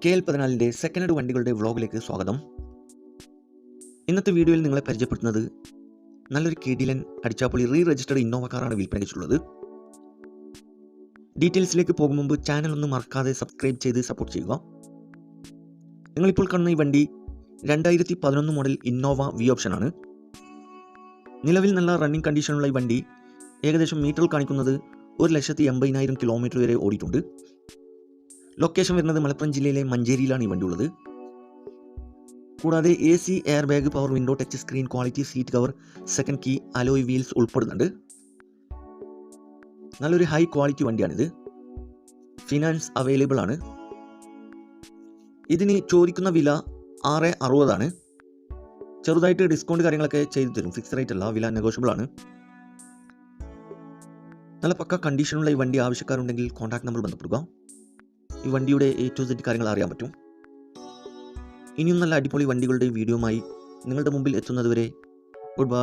KL14 second hand വണ്ടികളുടെ വ്ളോഗിലേക്ക് സ്വാഗതം. ഇന്നത്തെ വീഡിയോയിൽ നിങ്ങളെ പരിചയപ്പെടുത്തുന്നത് നല്ലൊരു കിടിലൻ അടിച്ചാപ്പൊളി രജിസ്റ്റേർഡ് ഇന്നോവ കാറാണ് വിൽപ്പനയ്ക്കുള്ളത്. ഡീറ്റെയിൽസിലേക്ക് പോകും മുമ്പ് ചാനൽ ഒന്ന് മറക്കാതെ സബ്സ്ക്രൈബ് ചെയ്ത് സപ്പോർട്ട് ചെയ്യുക. നിങ്ങളിപ്പോൾ കാണുന്ന ഈ വണ്ടി 2011 മോഡൽ ഇന്നോവ വി ഓപ്ഷനാണ്. നിലവിൽ നല്ല റണ്ണിങ് കണ്ടീഷനുള്ള ഈ വണ്ടി ഏകദേശം മീറ്ററിൽ കാണിക്കുന്നത് 1,80,000 കിലോമീറ്റർ വരെ ഓടിയിട്ടുണ്ട്. ലൊക്കേഷൻ വരുന്നത് മലപ്പുറം ജില്ലയിലെ മഞ്ചേരിയിലാണ് ഈ വണ്ടി ഉള്ളത്. കൂടാതെ AC, air bag, power window, touch screen, quality seat cover, second key, alloy wheels ഉൾപ്പെടുന്നുണ്ട്. നല്ലൊരു ഹൈ ക്വാളിറ്റി വണ്ടിയാണിത്. ഫിനാൻസ് അവൈലബിൾ ആണ്. ഇതിന് ചോദിക്കുന്ന വില 660 ആണ്. ചെറുതായിട്ട് ഡിസ്കൗണ്ട് കാര്യങ്ങളൊക്കെ ചെയ്തു തരും. ഫിക്സ് റേറ്റ് അല്ല, വില നെഗോഷ്യബിൾ ആണ്. നല്ല പക്ക കണ്ടീഷനുള്ള ഈ വണ്ടി ആവശ്യക്കാരുണ്ടെങ്കിൽ കോൺടാക്ട് നമ്പർ ബന്ധപ്പെടുക. ഈ വണ്ടിയുടെ A to Z കാര്യങ്ങൾ അറിയാൻ പറ്റും. ഇനിയും നല്ല അടിപൊളി വണ്ടികളുടെ വീഡിയോയുമായി നിങ്ങളുടെ മുമ്പിൽ എത്തുന്നതുവരെ ഗുഡ് ബൈ.